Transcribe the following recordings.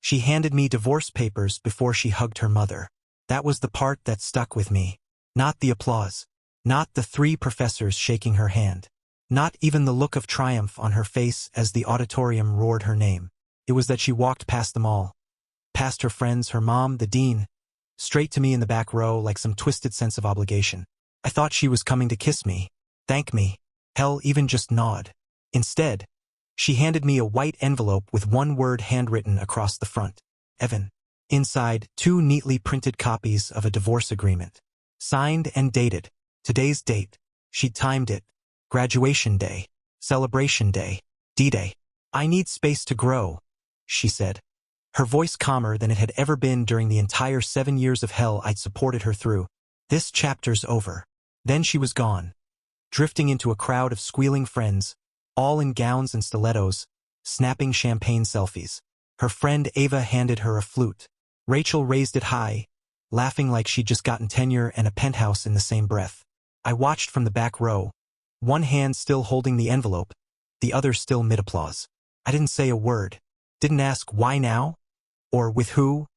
She handed me divorce papers before she hugged her mother. That was the part that stuck with me. Not the applause. Not the 3 professors shaking her hand. Not even the look of triumph on her face as the auditorium roared her name. It was that she walked past them all. Past her friends, her mom, the dean. Straight to me in the back row like some twisted sense of obligation. I thought she was coming to kiss me. Thank me. Hell, even just nod. Instead, she handed me a white envelope with one word handwritten across the front. Evan. Inside, 2 neatly printed copies of a divorce agreement. Signed and dated. Today's date. She'd timed it. Graduation day. Celebration day. D-Day. I need space to grow, she said. Her voice calmer than it had ever been during the entire 7 years of hell I'd supported her through. This chapter's over. Then she was gone. Drifting into a crowd of squealing friends, all in gowns and stilettos, snapping champagne selfies. Her friend Ava handed her a flute. Rachel raised it high, laughing like she'd just gotten tenure and a penthouse in the same breath. I watched from the back row, one hand still holding the envelope, the other still mid-applause. I didn't say a word. Didn't ask why now, or with who,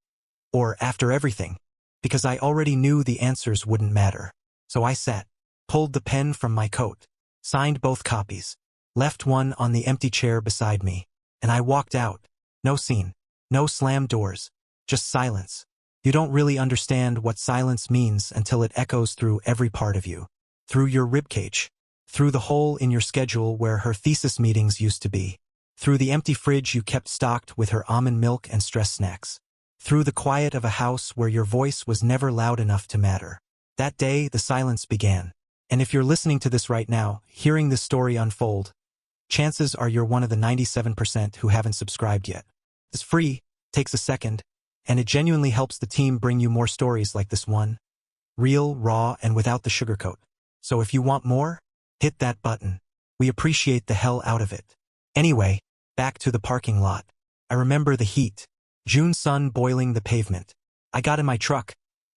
or after everything, because I already knew the answers wouldn't matter. So I sat, pulled the pen from my coat, signed both copies, left one on the empty chair beside me, and I walked out. No scene, no slammed doors, just silence. You don't really understand what silence means until it echoes through every part of you. Through your ribcage, through the hole in your schedule where her thesis meetings used to be, through the empty fridge you kept stocked with her almond milk and stress snacks, through the quiet of a house where your voice was never loud enough to matter. That day, the silence began. And if you're listening to this right now, hearing this story unfold, chances are you're one of the 97% who haven't subscribed yet. It's free, takes a second, and it genuinely helps the team bring you more stories like this one. Real, raw, and without the sugarcoat. So if you want more, hit that button. We appreciate the hell out of it. Anyway, back to the parking lot. I remember the heat. June sun boiling the pavement. I got in my truck,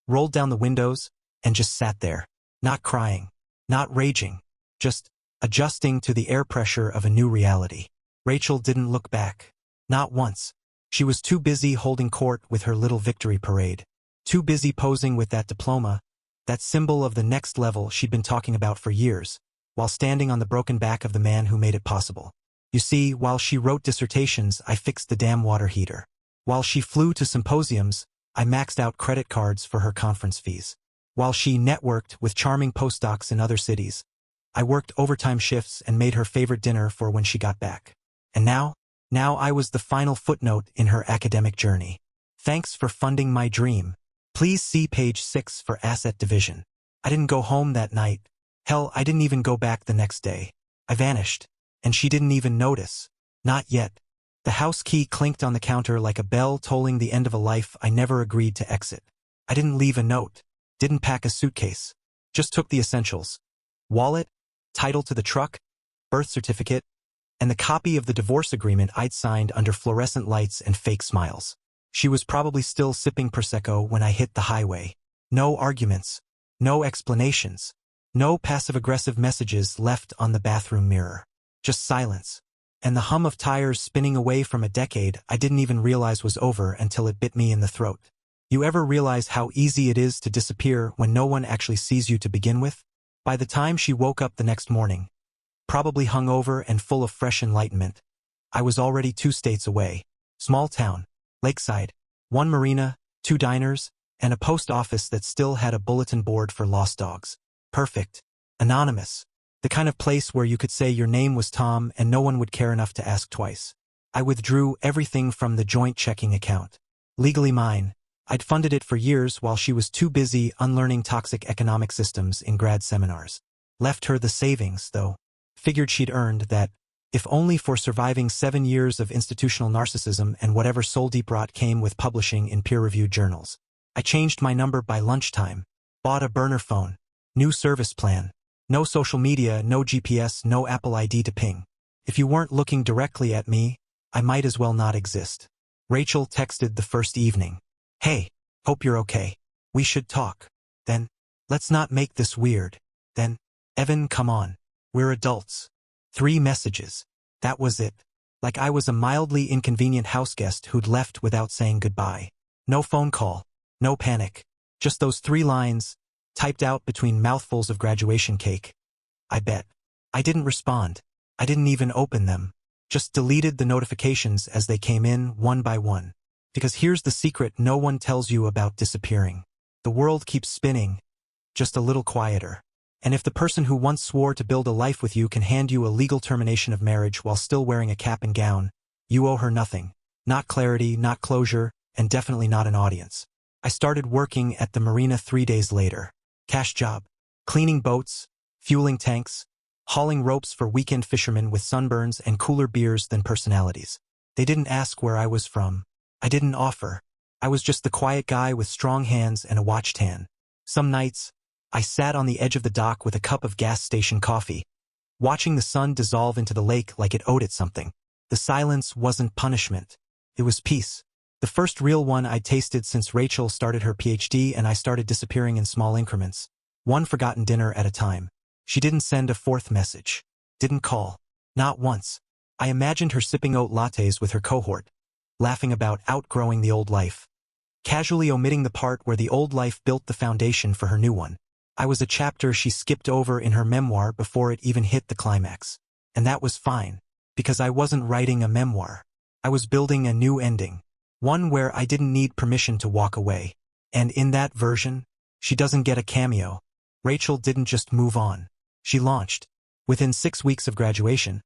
rolled down the windows, and just sat there. Not crying. Not raging. Just adjusting to the air pressure of a new reality. Rachel didn't look back. Not once. She was too busy holding court with her little victory parade. Too busy posing with that diploma, that symbol of the next level she'd been talking about for years, while standing on the broken back of the man who made it possible. You see, while she wrote dissertations, I fixed the damn water heater. While she flew to symposiums, I maxed out credit cards for her conference fees. While she networked with charming postdocs in other cities, I worked overtime shifts and made her favorite dinner for when she got back. And now I was the final footnote in her academic journey. Thanks for funding my dream. Please see page 6 for asset division. I didn't go home that night. Hell, I didn't even go back the next day. I vanished, and she didn't even notice. Not yet. The house key clinked on the counter like a bell tolling the end of a life I never agreed to exit. I didn't leave a note. Didn't pack a suitcase. Just took the essentials. Wallet, title to the truck, birth certificate, and the copy of the divorce agreement I'd signed under fluorescent lights and fake smiles. She was probably still sipping Prosecco when I hit the highway. No arguments. No explanations. No passive-aggressive messages left on the bathroom mirror. Just silence. And the hum of tires spinning away from a decade I didn't even realize was over until it bit me in the throat. You ever realize how easy it is to disappear when no one actually sees you to begin with? By the time she woke up the next morning, probably hungover and full of fresh enlightenment, I was already 2 states away. Small town. Lakeside, 1 marina, 2 diners, and a post office that still had a bulletin board for lost dogs. Perfect. Anonymous. The kind of place where you could say your name was Tom and no one would care enough to ask twice. I withdrew everything from the joint checking account. Legally mine. I'd funded it for years while she was too busy unlearning toxic economic systems in grad seminars. Left her the savings, though. Figured she'd earned that, if only for surviving 7 years of institutional narcissism and whatever soul-deep rot came with publishing in peer-reviewed journals. I changed my number by lunchtime, bought a burner phone, new service plan, no social media, no GPS, no Apple ID to ping. If you weren't looking directly at me, I might as well not exist. Rachel texted the first evening. Hey, hope you're okay. We should talk. Then, let's not make this weird. Then, Evan, come on. We're adults. 3 messages. That was it. Like I was a mildly inconvenient houseguest who'd left without saying goodbye. No phone call. No panic. Just those 3 lines, typed out between mouthfuls of graduation cake. I bet. I didn't respond. I didn't even open them. Just deleted the notifications as they came in, one by one. Because here's the secret no one tells you about disappearing. The world keeps spinning, just a little quieter. And if the person who once swore to build a life with you can hand you a legal termination of marriage while still wearing a cap and gown, you owe her nothing. Not clarity, not closure, and definitely not an audience. I started working at the marina 3 days later. Cash job. Cleaning boats, fueling tanks, hauling ropes for weekend fishermen with sunburns and cooler beers than personalities. They didn't ask where I was from. I didn't offer. I was just the quiet guy with strong hands and a watched hand. Some nights, I sat on the edge of the dock with a cup of gas station coffee, watching the sun dissolve into the lake like it owed it something. The silence wasn't punishment. It was peace. The first real one I'd tasted since Rachel started her PhD and I started disappearing in small increments. One forgotten dinner at a time. She didn't send a 4th message. Didn't call. Not once. I imagined her sipping oat lattes with her cohort, laughing about outgrowing the old life, casually omitting the part where the old life built the foundation for her new one. I was a chapter she skipped over in her memoir before it even hit the climax. And that was fine, because I wasn't writing a memoir. I was building a new ending. One where I didn't need permission to walk away. And in that version, she doesn't get a cameo. Rachel didn't just move on. She launched. Within 6 weeks of graduation,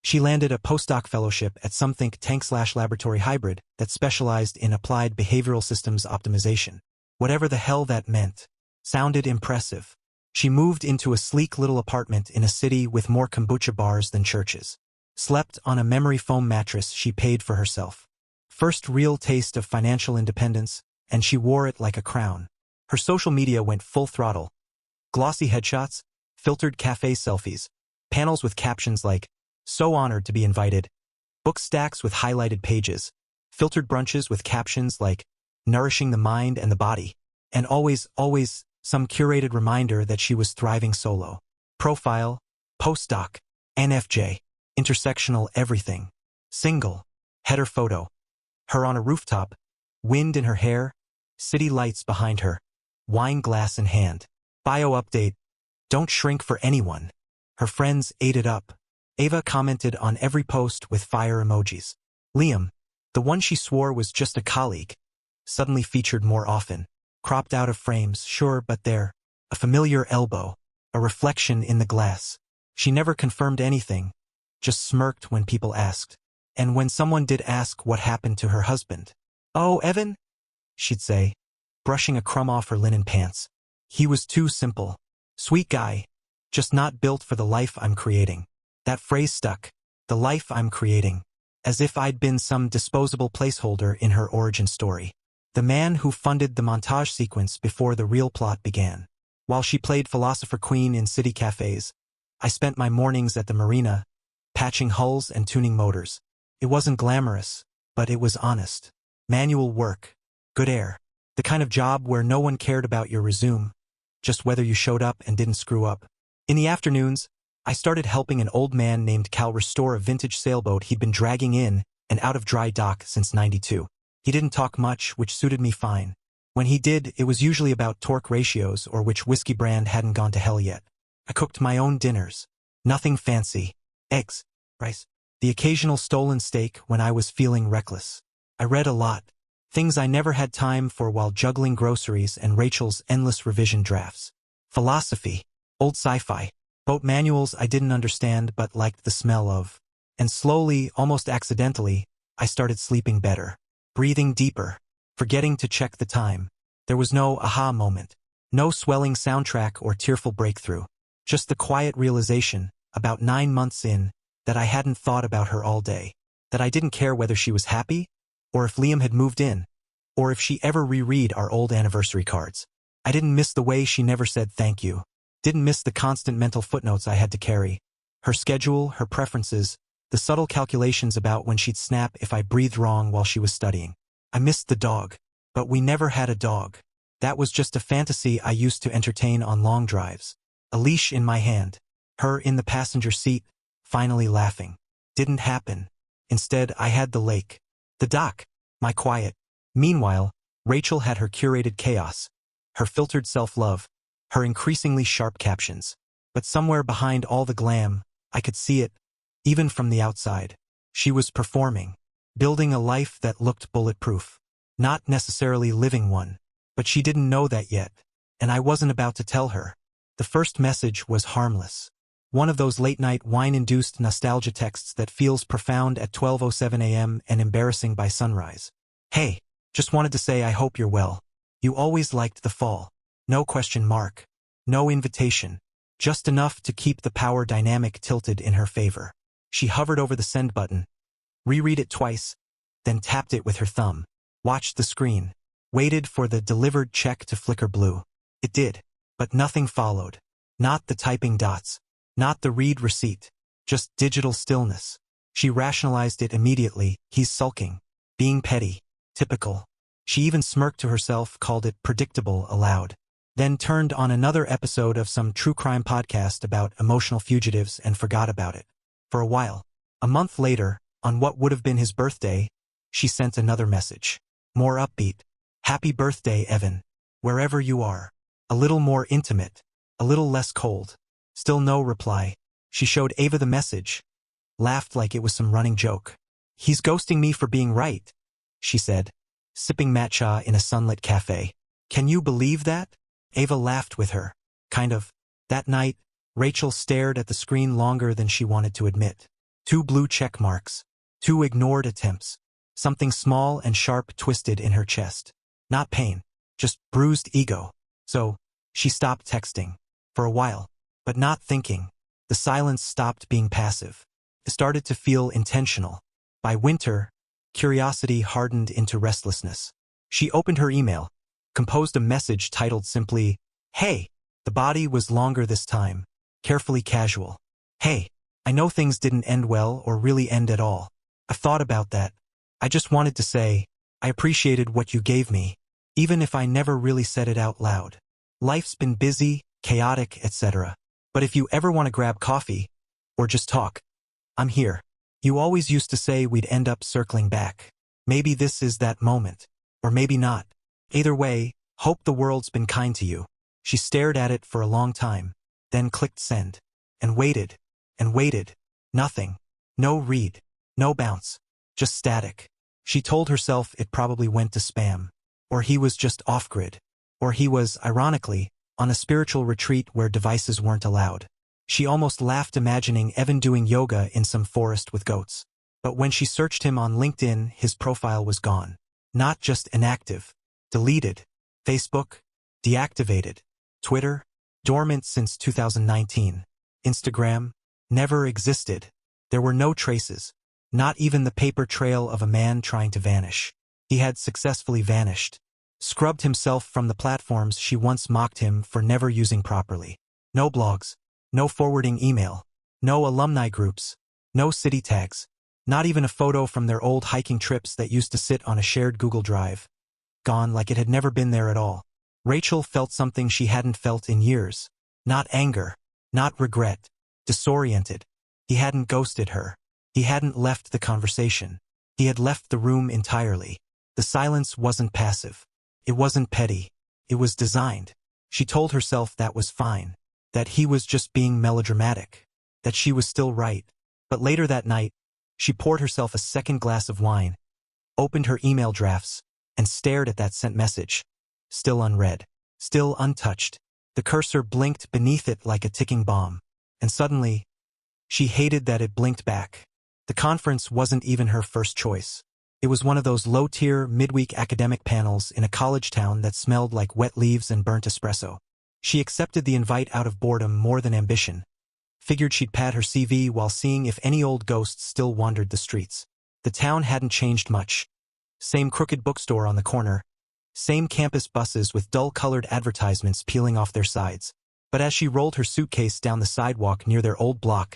she landed a postdoc fellowship at some think tank/laboratory hybrid that specialized in applied behavioral systems optimization. Whatever the hell that meant. Sounded impressive. She moved into a sleek little apartment in a city with more kombucha bars than churches. Slept on a memory foam mattress she paid for herself. First real taste of financial independence, and she wore it like a crown. Her social media went full throttle. Glossy headshots, filtered cafe selfies, panels with captions like, "So honored to be invited," book stacks with highlighted pages, filtered brunches with captions like, "Nourishing the mind and the body," and always some curated reminder that she was thriving solo. Profile, postdoc, NFJ, intersectional everything. Single, header photo. Her on a rooftop, wind in her hair, city lights behind her, wine glass in hand. Bio update, don't shrink for anyone. Her friends ate it up. Ava commented on every post with fire emojis. Liam, the one she swore was just a colleague, suddenly featured more often. Cropped out of frames, sure, but there. A familiar elbow. A reflection in the glass. She never confirmed anything, just smirked when people asked. And when someone did ask what happened to her husband. "Oh, Evan?" she'd say, brushing a crumb off her linen pants. "He was too simple. Sweet guy. Just not built for the life I'm creating." That phrase stuck. The life I'm creating. As if I'd been some disposable placeholder in her origin story. The man who funded the montage sequence before the real plot began. While she played philosopher queen in city cafes, I spent my mornings at the marina, patching hulls and tuning motors. It wasn't glamorous, but it was honest. Manual work. Good air. The kind of job where no one cared about your resume, just whether you showed up and didn't screw up. In the afternoons, I started helping an old man named Cal restore a vintage sailboat he'd been dragging in and out of dry dock since '92. He didn't talk much, which suited me fine. When he did, it was usually about torque ratios or which whiskey brand hadn't gone to hell yet. I cooked my own dinners. Nothing fancy. Eggs, rice, the occasional stolen steak when I was feeling reckless. I read a lot. Things I never had time for while juggling groceries and Rachel's endless revision drafts. Philosophy, old sci-fi, boat manuals I didn't understand but liked the smell of. And slowly, almost accidentally, I started sleeping better. Breathing deeper, forgetting to check the time. There was no aha moment, no swelling soundtrack or tearful breakthrough. Just the quiet realization, about 9 months in, that I hadn't thought about her all day. That I didn't care whether she was happy, or if Liam had moved in, or if she ever reread our old anniversary cards. I didn't miss the way she never said thank you. Didn't miss the constant mental footnotes I had to carry. Her schedule, her preferences, the subtle calculations about when she'd snap if I breathed wrong while she was studying. I missed the dog, but we never had a dog. That was just a fantasy I used to entertain on long drives. A leash in my hand, her in the passenger seat, finally laughing. Didn't happen. Instead, I had the lake. The dock. My quiet. Meanwhile, Rachel had her curated chaos, her filtered self-love, her increasingly sharp captions. But somewhere behind all the glam, I could see it, even from the outside. She was performing, building a life that looked bulletproof. Not necessarily living one. But she didn't know that yet, and I wasn't about to tell her. The first message was harmless. One of those late-night wine-induced nostalgia texts that feels profound at 12:07 a.m. and embarrassing by sunrise. Hey, just wanted to say I hope you're well. You always liked the fall. No question mark. No invitation. Just enough to keep the power dynamic tilted in her favor. She hovered over the send button, reread it twice, then tapped it with her thumb. Watched the screen. Waited for the delivered check to flicker blue. It did. But nothing followed. Not the typing dots. Not the read receipt. Just digital stillness. She rationalized it immediately. He's sulking. Being petty. Typical. She even smirked to herself, called it predictable aloud. Then turned on another episode of some true crime podcast about emotional fugitives and forgot about it. For a while. A month later, on what would have been his birthday, she sent another message. More upbeat. Happy birthday, Evan. Wherever you are. A little more intimate. A little less cold. Still no reply. She showed Ava the message. Laughed like it was some running joke. He's ghosting me for being right, she said, sipping matcha in a sunlit cafe. Can you believe that? Ava laughed with her. Kind of. That night, Rachel stared at the screen longer than she wanted to admit. 2 blue check marks. 2 ignored attempts. Something small and sharp twisted in her chest. Not pain. Just bruised ego. So, she stopped texting. For a while. But not thinking. The silence stopped being passive. It started to feel intentional. By winter, curiosity hardened into restlessness. She opened her email, composed a message titled simply, "Hey." The body was longer this time, carefully casual. "Hey, I know things didn't end well or really end at all. I've thought about that. I just wanted to say, I appreciated what you gave me, even if I never really said it out loud. Life's been busy, chaotic, etc. But if you ever want to grab coffee, or just talk, I'm here. You always used to say we'd end up circling back. Maybe this is that moment. Or maybe not. Either way, hope the world's been kind to you." She stared at it for a long time, then clicked send. And waited. And waited. Nothing. No read. No bounce. Just static. She told herself it probably went to spam. Or he was just off-grid. Or he was, ironically, on a spiritual retreat where devices weren't allowed. She almost laughed imagining Evan doing yoga in some forest with goats. But when she searched him on LinkedIn, his profile was gone. Not just inactive. Deleted. Facebook. Deactivated. Twitter. Dormant since 2019. Instagram. Never existed. There were no traces. Not even the paper trail of a man trying to vanish. He had successfully vanished. Scrubbed himself from the platforms she once mocked him for never using properly. No blogs. No forwarding email. No alumni groups. No city tags. Not even a photo from their old hiking trips that used to sit on a shared Google Drive. Gone like it had never been there at all. Rachel felt something she hadn't felt in years. Not anger. Not regret. Disoriented. He hadn't ghosted her. He hadn't left the conversation. He had left the room entirely. The silence wasn't passive. It wasn't petty. It was designed. She told herself that was fine. That he was just being melodramatic. That she was still right. But later that night, she poured herself a second glass of wine, opened her email drafts, and stared at that sent message. Still unread. Still untouched. The cursor blinked beneath it like a ticking bomb. And suddenly, she hated that it blinked back. The conference wasn't even her first choice. It was one of those low-tier, midweek academic panels in a college town that smelled like wet leaves and burnt espresso. She accepted the invite out of boredom more than ambition. Figured she'd pad her CV while seeing if any old ghosts still wandered the streets. The town hadn't changed much. Same crooked bookstore on the corner. Same campus buses with dull-colored advertisements peeling off their sides. But as she rolled her suitcase down the sidewalk near their old block,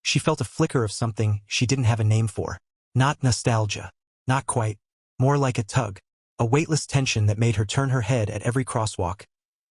she felt a flicker of something she didn't have a name for. Not nostalgia. Not quite. More like a tug. A weightless tension that made her turn her head at every crosswalk,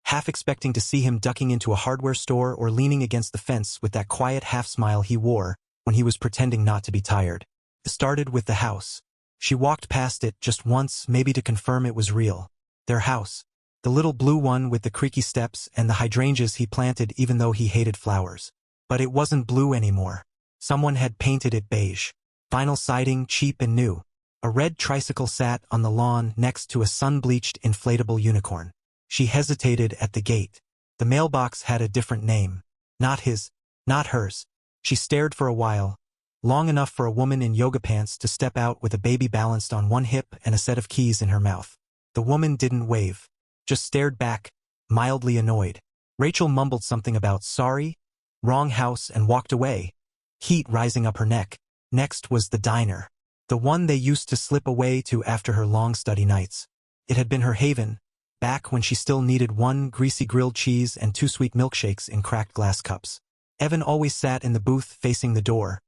half expecting to see him ducking into a hardware store or leaning against the fence with that quiet half-smile he wore when he was pretending not to be tired. It started with the house. She walked past it just once, maybe to confirm it was real. Their house. The little blue one with the creaky steps and the hydrangeas he planted even though he hated flowers. But it wasn't blue anymore. Someone had painted it beige. Vinyl siding, cheap and new. A red tricycle sat on the lawn next to a sun-bleached inflatable unicorn. She hesitated at the gate. The mailbox had a different name. Not his. Not hers. She stared for a while, long enough for a woman in yoga pants to step out with a baby balanced on one hip and a set of keys in her mouth. The woman didn't wave. Just stared back, mildly annoyed. Rachel mumbled something about sorry, wrong house and walked away, heat rising up her neck. Next was the diner. The one they used to slip away to after her long study nights. It had been her haven, back when she still needed one greasy grilled cheese and 2 sweet milkshakes in cracked glass cups. Evan always sat in the booth facing the door,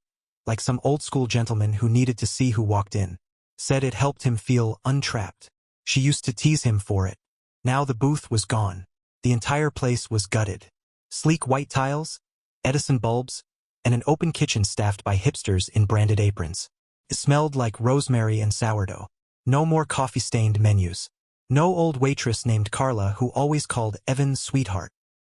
like some old-school gentleman who needed to see who walked in. Said it helped him feel untrapped. She used to tease him for it. Now the booth was gone. The entire place was gutted. Sleek white tiles, Edison bulbs, and an open kitchen staffed by hipsters in branded aprons. It smelled like rosemary and sourdough. No more coffee-stained menus. No old waitress named Carla who always called Evan sweetheart.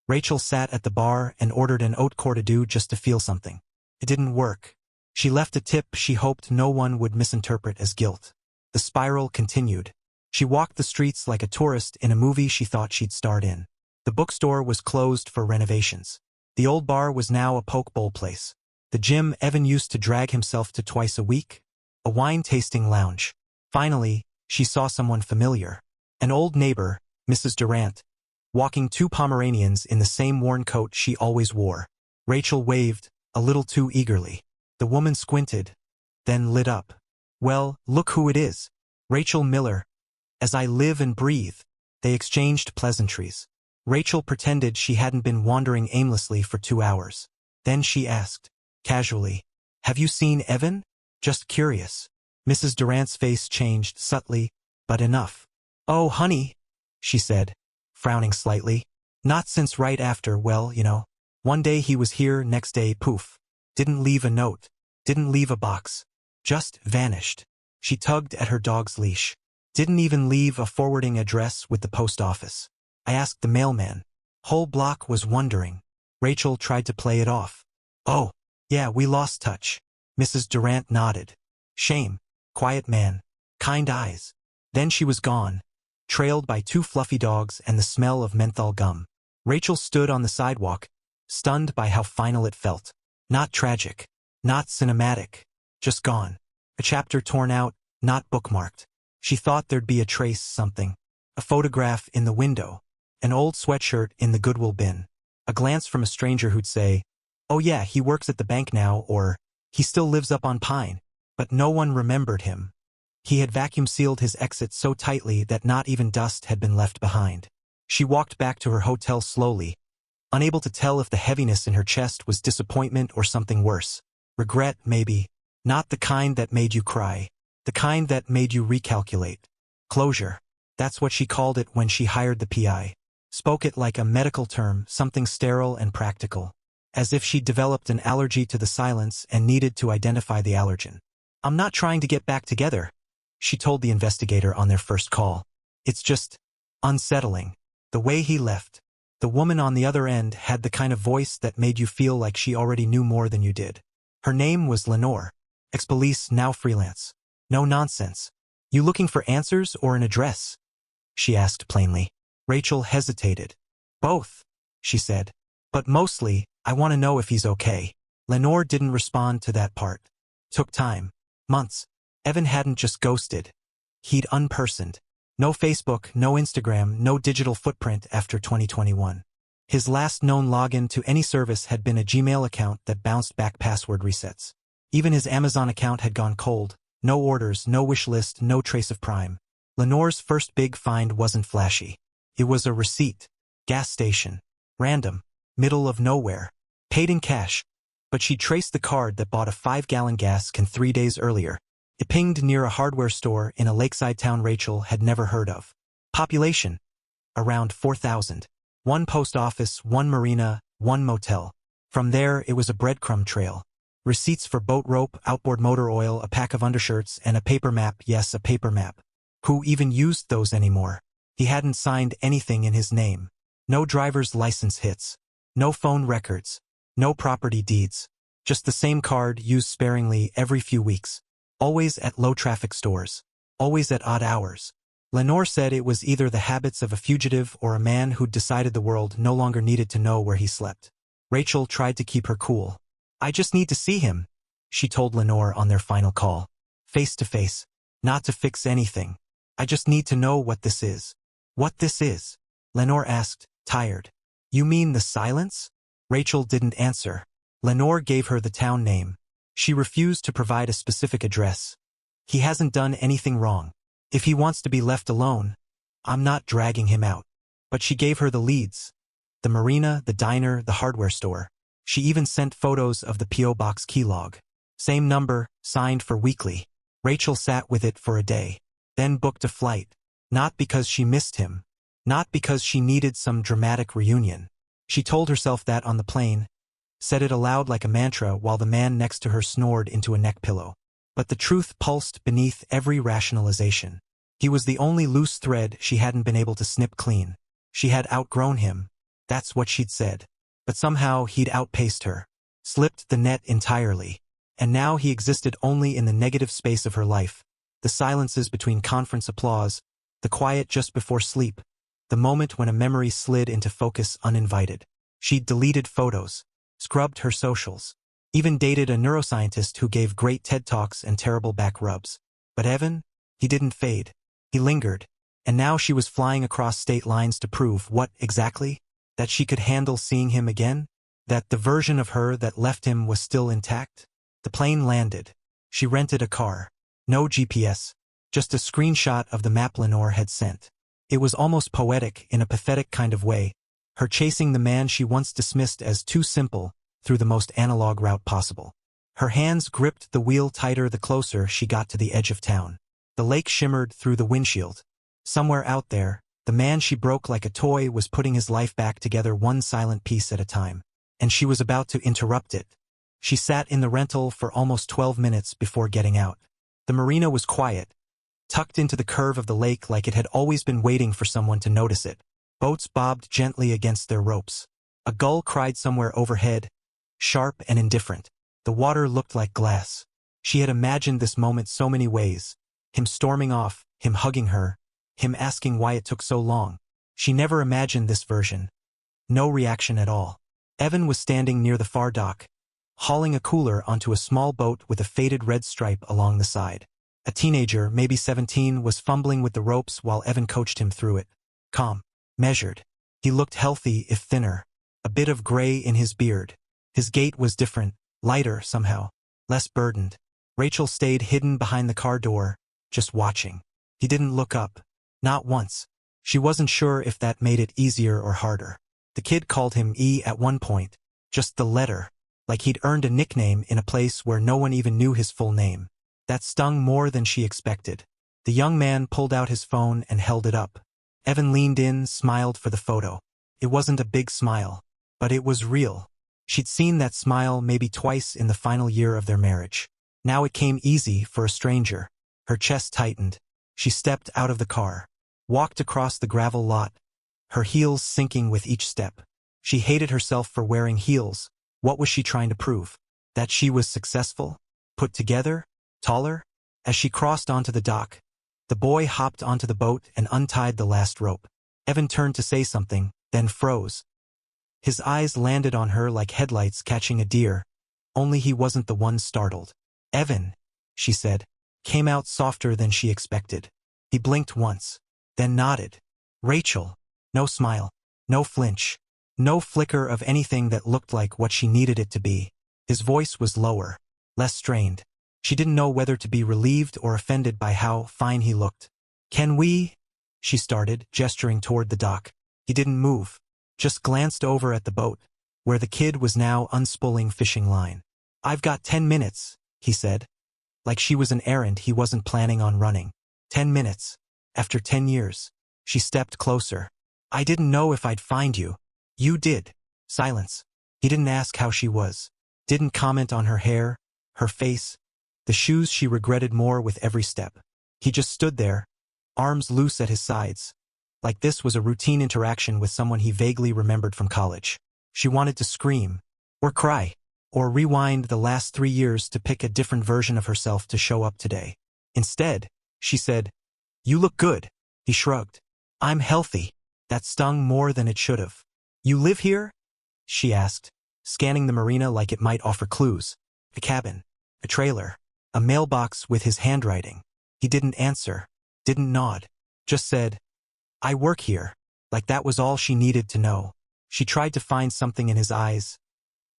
Rachel sat at the bar and ordered an haute courtois just to feel something. It didn't work. She left a tip she hoped no one would misinterpret as guilt. The spiral continued. She walked the streets like a tourist in a movie she thought she'd starred in. The bookstore was closed for renovations. The old bar was now a poke bowl place. The gym Evan used to drag himself to twice a week, a wine-tasting lounge. Finally, she saw someone familiar. An old neighbor, Mrs. Durant, walking 2 Pomeranians in the same worn coat she always wore. Rachel waved, a little too eagerly. The woman squinted, then lit up. Well, look who it is. Rachel Miller. As I live and breathe. They exchanged pleasantries. Rachel pretended she hadn't been wandering aimlessly for 2 hours. Then she asked, casually, have you seen Evan? Just curious. Mrs. Durant's face changed subtly, but enough. Oh, honey, she said, frowning slightly. Not since right after, well, you know. One day he was here, next day, poof. Didn't leave a note. Didn't leave a box. Just vanished. She tugged at her dog's leash. Didn't even leave a forwarding address with the post office. I asked the mailman. Whole block was wondering. Rachel tried to play it off. Oh, yeah, we lost touch. Mrs. Durant nodded. Shame. Quiet man. Kind eyes. Then she was gone, trailed by 2 fluffy dogs and the smell of menthol gum. Rachel stood on the sidewalk, stunned by how final it felt. Not tragic. Not cinematic. Just gone. A chapter torn out, not bookmarked. She thought there'd be a trace, something. A photograph in the window. An old sweatshirt in the Goodwill bin. A glance from a stranger who'd say, oh yeah, he works at the bank now, or he still lives up on Pine. But no one remembered him. He had vacuum-sealed his exit so tightly that not even dust had been left behind. She walked back to her hotel slowly, unable to tell if the heaviness in her chest was disappointment or something worse. Regret, maybe. Not the kind that made you cry. The kind that made you recalculate. Closure. That's what she called it when she hired the PI. Spoke it like a medical term, something sterile and practical. As if she'd developed an allergy to the silence and needed to identify the allergen. I'm not trying to get back together, she told the investigator on their first call. It's just unsettling. The way he left. The woman on the other end had the kind of voice that made you feel like she already knew more than you did. Her name was Lenore. Ex-police, now freelance. No nonsense. You looking for answers or an address? She asked plainly. Rachel hesitated. Both, she said. But mostly, I want to know if he's okay. Lenore didn't respond to that part. Took time. Months. Evan hadn't just ghosted. He'd unpersoned. No Facebook, no Instagram, no digital footprint after 2021. His last known login to any service had been a Gmail account that bounced back password resets. Even his Amazon account had gone cold. No orders, no wish list, no trace of Prime. Lenore's first big find wasn't flashy. It was a receipt. Gas station. Random. Middle of nowhere. Paid in cash. But she traced the card that bought a 5-gallon gas can 3 days earlier. It pinged near a hardware store in a lakeside town Rachel had never heard of. Population. Around 4,000. 1 post office, 1 marina, 1 motel. From there, it was a breadcrumb trail. Receipts for boat rope, outboard motor oil, a pack of undershirts, and a paper map. Yes, a paper map. Who even used those anymore? He hadn't signed anything in his name. No driver's license hits. No phone records. No property deeds. Just the same card used sparingly every few weeks. Always at low-traffic stores. Always at odd hours. Lenore said it was either the habits of a fugitive or a man who'd decided the world no longer needed to know where he slept. Rachel tried to keep her cool. "I just need to see him," she told Lenore on their final call. "Face to face. Not to fix anything. I just need to know what this is." "What this is?" Lenore asked, tired. "You mean the silence?" Rachel didn't answer. Lenore gave her the town name. She refused to provide a specific address. "He hasn't done anything wrong. If he wants to be left alone, I'm not dragging him out." But she gave her the leads. The marina, the diner, the hardware store. She even sent photos of the P.O. Box key log. Same number, signed for weekly. Rachel sat with it for a day. Then booked a flight. Not because she missed him. Not because she needed some dramatic reunion. She told herself that on the plane. Said it aloud like a mantra while the man next to her snored into a neck pillow. But the truth pulsed beneath every rationalization. He was the only loose thread she hadn't been able to snip clean. She had outgrown him. That's what she'd said. But somehow he'd outpaced her. Slipped the net entirely. And now he existed only in the negative space of her life. The silences between conference applause. The quiet just before sleep. The moment when a memory slid into focus uninvited. She'd deleted photos. Scrubbed her socials. Even dated a neuroscientist who gave great TED Talks and terrible back rubs. But Evan? He didn't fade. He lingered. And now she was flying across state lines to prove what, exactly? That she could handle seeing him again? That the version of her that left him was still intact? The plane landed. She rented a car. No GPS. Just a screenshot of the map Lenore had sent. It was almost poetic in a pathetic kind of way. Her chasing the man she once dismissed as too simple, through the most analog route possible. Her hands gripped the wheel tighter the closer she got to the edge of town. The lake shimmered through the windshield. Somewhere out there, the man she broke like a toy was putting his life back together one silent piece at a time. And she was about to interrupt it. She sat in the rental for almost 12 minutes before getting out. The marina was quiet, tucked into the curve of the lake like it had always been waiting for someone to notice it. Boats bobbed gently against their ropes. A gull cried somewhere overhead, sharp and indifferent. The water looked like glass. She had imagined this moment so many ways. Him storming off, him hugging her, him asking why it took so long. She never imagined this version. No reaction at all. Evan was standing near the far dock, hauling a cooler onto a small boat with a faded red stripe along the side. A teenager, maybe 17, was fumbling with the ropes while Evan coached him through it. Calm. Measured. He looked healthy if thinner. A bit of gray in his beard. His gait was different, lighter somehow, less burdened. Rachel stayed hidden behind the car door, just watching. He didn't look up. Not once. She wasn't sure if that made it easier or harder. The kid called him E at one point. Just the letter. Like he'd earned a nickname in a place where no one even knew his full name. That stung more than she expected. The young man pulled out his phone and held it up. Evan leaned in, smiled for the photo. It wasn't a big smile, but it was real. She'd seen that smile maybe twice in the final year of their marriage. Now it came easy for a stranger. Her chest tightened. She stepped out of the car. Walked across the gravel lot, her heels sinking with each step. She hated herself for wearing heels. What was she trying to prove? That she was successful? Put together? Taller? As she crossed onto the dock, the boy hopped onto the boat and untied the last rope. Evan turned to say something, then froze. His eyes landed on her like headlights catching a deer, only he wasn't the one startled. "Evan," she said, came out softer than she expected. He blinked once, then nodded. "Rachel." No smile, no flinch, no flicker of anything that looked like what she needed it to be. His voice was lower, less strained. She didn't know whether to be relieved or offended by how fine he looked. "Can we?" she started, gesturing toward the dock. He didn't move, just glanced over at the boat, where the kid was now unspooling fishing line. "I've got 10 minutes, he said. Like she was an errand he wasn't planning on running. 10 minutes. After 10 years. She stepped closer. "I didn't know if I'd find you." "You did." Silence. He didn't ask how she was. Didn't comment on her hair, her face, the shoes she regretted more with every step. He just stood there, arms loose at his sides. Like this was a routine interaction with someone he vaguely remembered from college. She wanted to scream, or cry, or rewind the last 3 years to pick a different version of herself to show up today. Instead, she said, "You look good." He shrugged. "I'm healthy." That stung more than it should have. "You live here?" she asked, scanning the marina like it might offer clues. A cabin, a trailer, a mailbox with his handwriting. He didn't answer, didn't nod, just said, "I work here," like that was all she needed to know. She tried to find something in his eyes.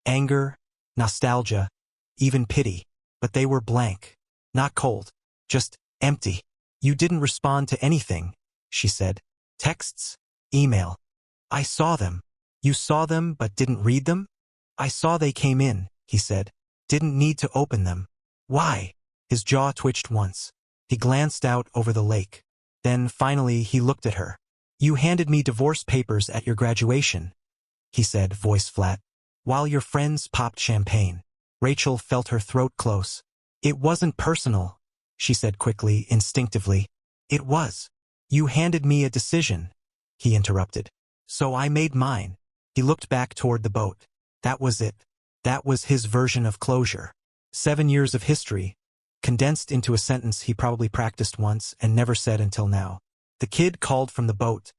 Anger, nostalgia, even pity. But they were blank. Not cold. Just empty. "You didn't respond to anything," she said. "Texts? Email?" "I saw them." "You saw them but didn't read them?" "I saw they came in," he said. "Didn't need to open them." "Why?" His jaw twitched once. He glanced out over the lake. Then, finally, he looked at her. "You handed me divorce papers at your graduation," he said, voice flat, "while your friends popped champagne." Rachel felt her throat close. "It wasn't personal," she said quickly, instinctively. "It was. You handed me a decision," he interrupted. "So I made mine." He looked back toward the boat. That was it. That was his version of closure. 7 years of history, condensed into a sentence he probably practiced once and never said until now. The kid called from the boat.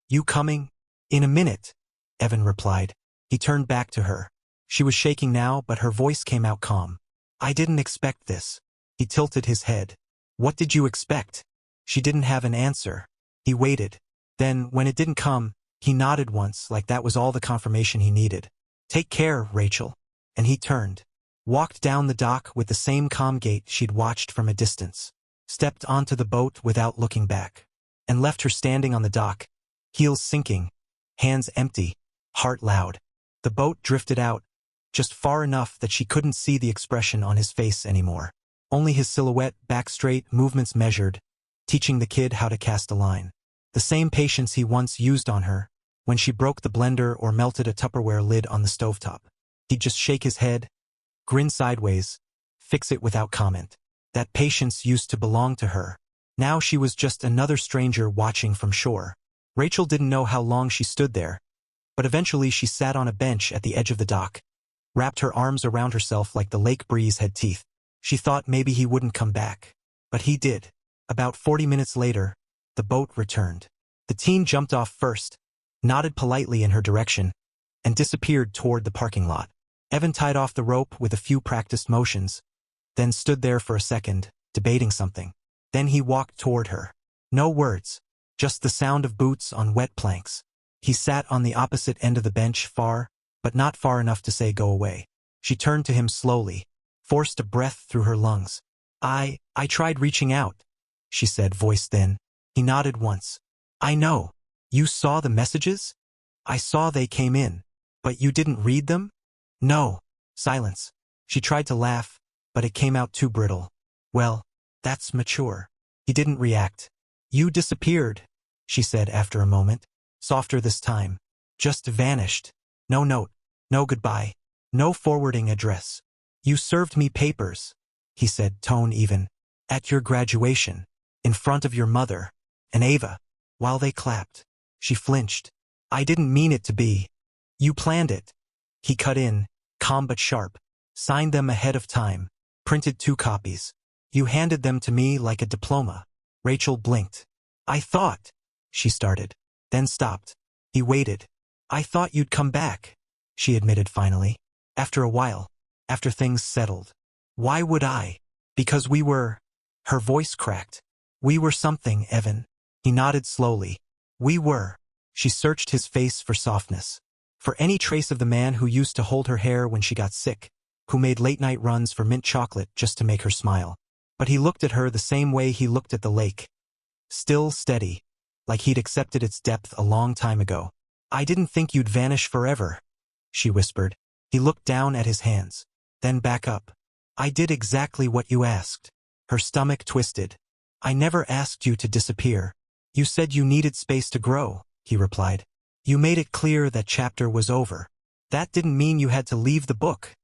You coming?" "In a minute," Evan replied. He turned back to her. She was shaking now, but her voice came out calm. "I didn't expect this." He tilted his head. "What did you expect?" She didn't have an answer. He waited. Then, when it didn't come, he nodded once, like that was all the confirmation he needed. "Take care, Rachel." And he turned. Walked down the dock with the same calm gait she'd watched from a distance. Stepped onto the boat without looking back. And left her standing on the dock, heels sinking, hands empty, heart loud. The boat drifted out, just far enough that she couldn't see the expression on his face anymore. Only his silhouette, back straight, movements measured, teaching the kid how to cast a line. The same patience he once used on her, when she broke the blender or melted a Tupperware lid on the stovetop. He'd just shake his head, grin sideways, fix it without comment. That patience used to belong to her. Now she was just another stranger watching from shore. Rachel didn't know how long she stood there, but eventually she sat on a bench at the edge of the dock, wrapped her arms around herself like the lake breeze had teeth. She thought maybe he wouldn't come back. But he did. About 40 minutes later, the boat returned. The teen jumped off first, nodded politely in her direction, and disappeared toward the parking lot. Evan tied off the rope with a few practiced motions, then stood there for a second, debating something. Then he walked toward her. No words, just the sound of boots on wet planks. He sat on the opposite end of the bench, far, but not far enough to say go away. She turned to him slowly, forced a breath through her lungs. I tried reaching out," she said, voice thin. He nodded once. "I know. You saw the messages?" "I saw they came in. But you didn't read them?" "No." Silence. She tried to laugh, but it came out too brittle. "Well, that's mature." He didn't react. "You disappeared," she said after a moment, softer this time. "Just vanished. No note, no goodbye, no forwarding address." "You served me papers," he said, tone even, "at your graduation, in front of your mother and Ava." While they clapped, she flinched. "I didn't mean it to be." "You planned it." He cut in, calm but sharp. "Signed them ahead of time. Printed 2 copies. You handed them to me like a diploma." Rachel blinked. "I thought," she started, then stopped. He waited. "I thought you'd come back," she admitted finally. "After a while. After things settled." "Why would I?" "Because we were—" Her voice cracked. "We were something, Evan." He nodded slowly. "We were." She searched his face for softness, for any trace of the man who used to hold her hair when she got sick, who made late-night runs for mint chocolate just to make her smile. But he looked at her the same way he looked at the lake. Still steady, like he'd accepted its depth a long time ago. "I didn't think you'd vanish forever," she whispered. He looked down at his hands, then back up. "I did exactly what you asked." Her stomach twisted. "I never asked you to disappear. You said you needed space to grow," he replied. "You made it clear that chapter was over. That didn't mean you had to leave the book."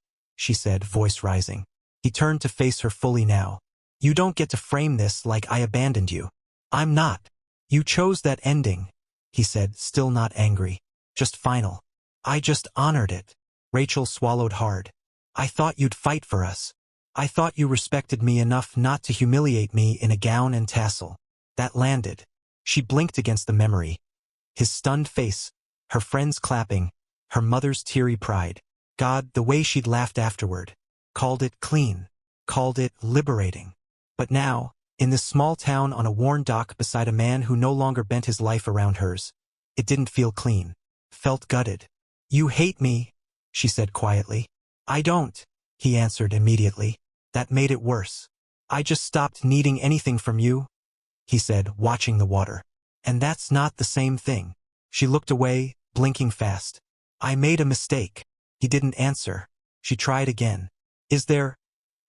she said, voice rising. He turned to face her fully now. You don't get to frame this like I abandoned you. I'm not. You chose that ending, he said, still not angry. Just final. I just honored it. Rachel swallowed hard. I thought you'd fight for us. I thought you respected me enough not to humiliate me in a gown and tassel. That landed. She blinked against the memory. His stunned face, her friends clapping, her mother's teary pride. God, the way she'd laughed afterward. Called it clean. Called it liberating. But now, in this small town on a worn dock beside a man who no longer bent his life around hers, it didn't feel clean. Felt gutted. You hate me, she said quietly. I don't, he answered immediately. That made it worse. I just stopped needing anything from you, he said, watching the water. And that's not the same thing. She looked away, blinking fast. I made a mistake. He didn't answer. She tried again. Is there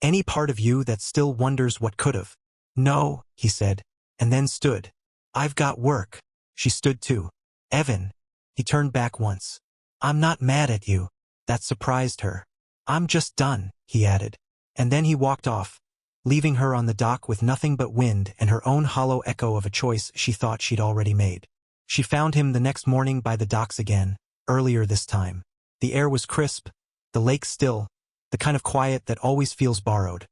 any part of you that still wonders what could've? No, he said, and then stood. I've got work. She stood too. Evan. He turned back once. I'm not mad at you. That surprised her. I'm just done, he added. And then he walked off, leaving her on the dock with nothing but wind and her own hollow echo of a choice she thought she'd already made. She found him the next morning by the docks again, earlier this time. The air was crisp, the lake still, the kind of quiet that always feels borrowed.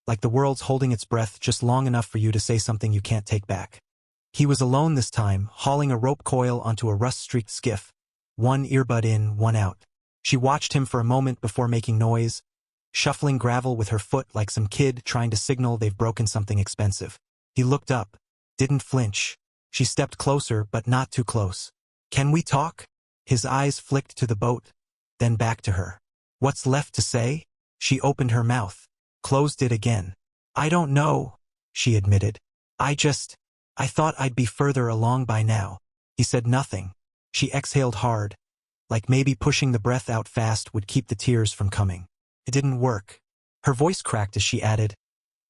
Like the world's holding its breath just long enough for you to say something you can't take back. He was alone this time, hauling a rope coil onto a rust-streaked skiff. One earbud in, one out. She watched him for a moment before making noise, shuffling gravel with her foot like some kid trying to signal they've broken something expensive. He looked up, didn't flinch. She stepped closer, but not too close. Can we talk? His eyes flicked to the boat, then back to her. What's left to say? She opened her mouth, closed it again. I don't know, she admitted. I thought I'd be further along by now. He said nothing. She exhaled hard, like maybe pushing the breath out fast would keep the tears from coming. It didn't work. Her voice cracked as she added,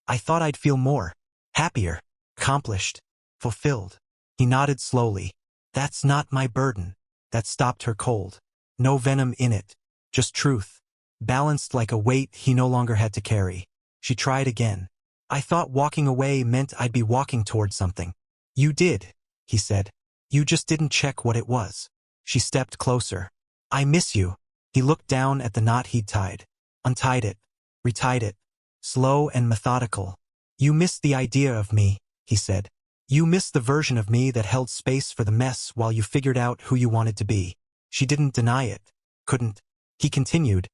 I thought I'd feel more. Happier. Accomplished. Fulfilled. He nodded slowly. That's not my burden. That stopped her cold. No venom in it. Just truth. Balanced like a weight he no longer had to carry. She tried again. I thought walking away meant I'd be walking toward something. You did, he said. You just didn't check what it was. She stepped closer. I miss you. He looked down at the knot he'd tied. Untied it. Retied it. Slow and methodical. You miss the idea of me, he said. You miss the version of me that held space for the mess while you figured out who you wanted to be. She didn't deny it. Couldn't. He continued.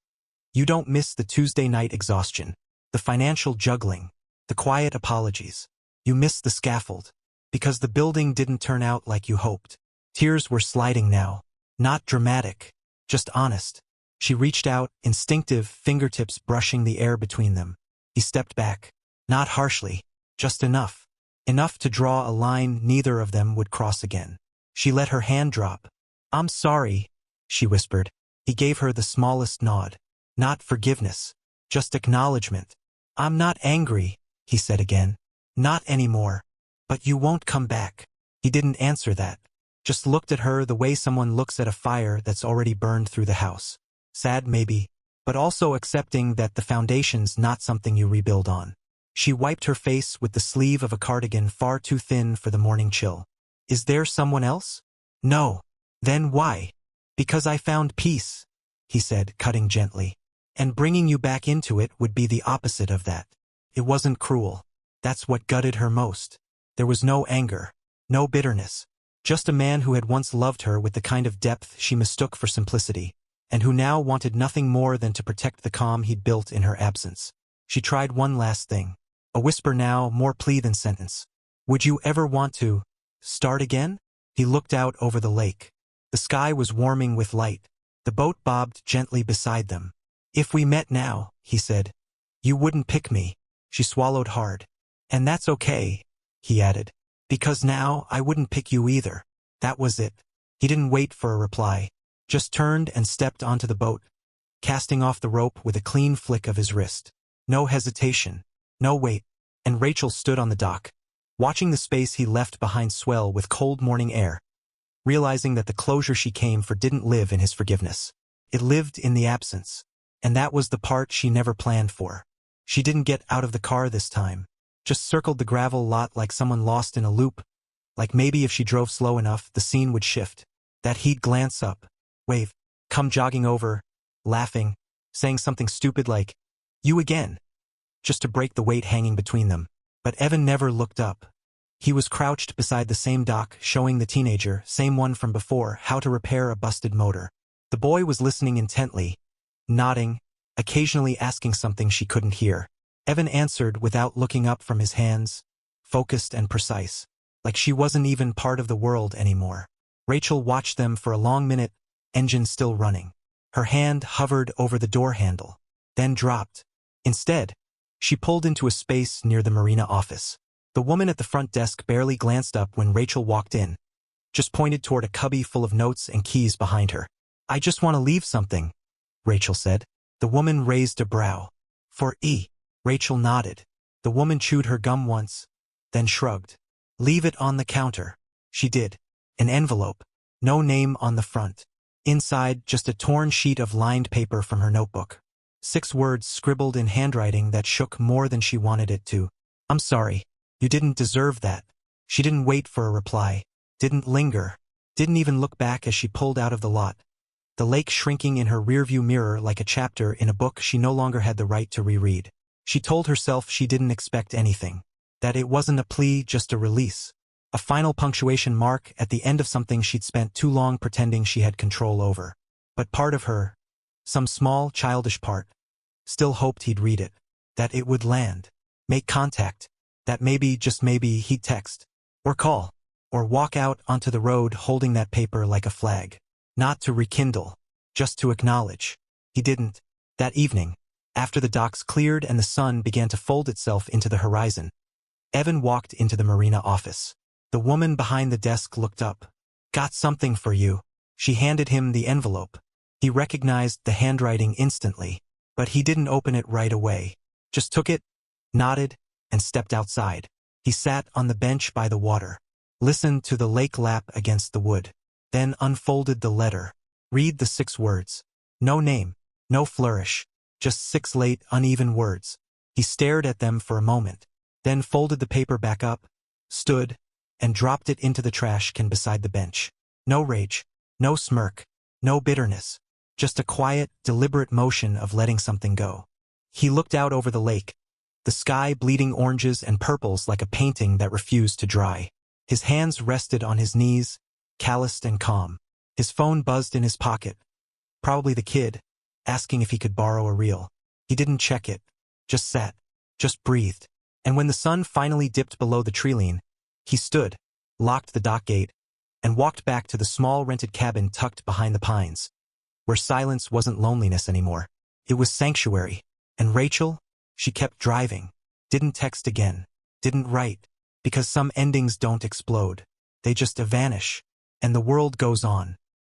You don't miss the Tuesday night exhaustion. The financial juggling. The quiet apologies. You miss the scaffold. Because the building didn't turn out like you hoped. Tears were sliding now. Not dramatic. Just honest. She reached out, instinctive, fingertips brushing the air between them. He stepped back. Not harshly. Just enough. Enough to draw a line neither of them would cross again. She let her hand drop. I'm sorry, she whispered. He gave her the smallest nod. Not forgiveness. Just acknowledgement. I'm not angry, he said again. Not anymore. But you won't come back. He didn't answer that. Just looked at her the way someone looks at a fire that's already burned through the house. Sad maybe, but also accepting that the foundation's not something you rebuild on. She wiped her face with the sleeve of a cardigan far too thin for the morning chill. Is there someone else? No. Then why? Because I found peace, he said, cutting gently. And bringing you back into it would be the opposite of that. It wasn't cruel. That's what gutted her most. There was no anger, no bitterness. Just a man who had once loved her with the kind of depth she mistook for simplicity, and who now wanted nothing more than to protect the calm he'd built in her absence. She tried one last thing. A whisper now, more plea than sentence. Would you ever want to start again? He looked out over the lake. The sky was warming with light. The boat bobbed gently beside them. If we met now, he said, you wouldn't pick me. She swallowed hard. And that's okay, he added. Because now I wouldn't pick you either. That was it. He didn't wait for a reply. Just turned and stepped onto the boat, casting off the rope with a clean flick of his wrist. No hesitation. No wait. And Rachel stood on the dock, watching the space he left behind swell with cold morning air, realizing that the closure she came for didn't live in his forgiveness. It lived in the absence. And that was the part she never planned for. She didn't get out of the car this time. Just circled the gravel lot like someone lost in a loop. Like maybe if she drove slow enough, the scene would shift. That he'd glance up, wave, come jogging over, laughing, saying something stupid like, "You again," just to break the weight hanging between them. But Evan never looked up. He was crouched beside the same dock, showing the teenager, same one from before, how to repair a busted motor. The boy was listening intently, nodding, occasionally asking something she couldn't hear. Evan answered without looking up from his hands, focused and precise, like she wasn't even part of the world anymore. Rachel watched them for a long minute, engine still running. Her hand hovered over the door handle, then dropped. Instead, she pulled into a space near the marina office. The woman at the front desk barely glanced up when Rachel walked in, just pointed toward a cubby full of notes and keys behind her. "I just want to leave something," Rachel said. The woman raised a brow. "For E." Rachel nodded. The woman chewed her gum once, then shrugged. "Leave it on the counter." She did. An envelope. No name on the front. Inside, just a torn sheet of lined paper from her notebook. 6 words scribbled in handwriting that shook more than she wanted it to. "I'm sorry. You didn't deserve that." She didn't wait for a reply. Didn't linger. Didn't even look back as she pulled out of the lot. The lake shrinking in her rearview mirror like a chapter in a book she no longer had the right to reread. She told herself she didn't expect anything. That it wasn't a plea, just a release. A final punctuation mark at the end of something she'd spent too long pretending she had control over. But part of her, some small, childish part, still hoped he'd read it. That it would land. Make contact. That maybe, just maybe, he'd text. Or call. Or walk out onto the road holding that paper like a flag. Not to rekindle. Just to acknowledge. He didn't. That evening, after the docks cleared and the sun began to fold itself into the horizon, Evan walked into the marina office. The woman behind the desk looked up. "Got something for you." She handed him the envelope. He recognized the handwriting instantly, but he didn't open it right away. Just took it, nodded, and stepped outside. He sat on the bench by the water, listened to the lake lap against the wood, then unfolded the letter. Read the 6 words. No name, no flourish, just 6 late, uneven words. He stared at them for a moment, then folded the paper back up, stood, and dropped it into the trash can beside the bench. No rage, no smirk, no bitterness, just a quiet, deliberate motion of letting something go. He looked out over the lake, the sky bleeding oranges and purples like a painting that refused to dry. His hands rested on his knees, calloused and calm. His phone buzzed in his pocket. Probably the kid, asking if he could borrow a reel. He didn't check it, just sat, just breathed. And when the sun finally dipped below the treeline, he stood, locked the dock gate, and walked back to the small rented cabin tucked behind the pines, where silence wasn't loneliness anymore. It was sanctuary. And Rachel, she kept driving, didn't text again, didn't write, because some endings don't explode. They just vanish, and the world goes on.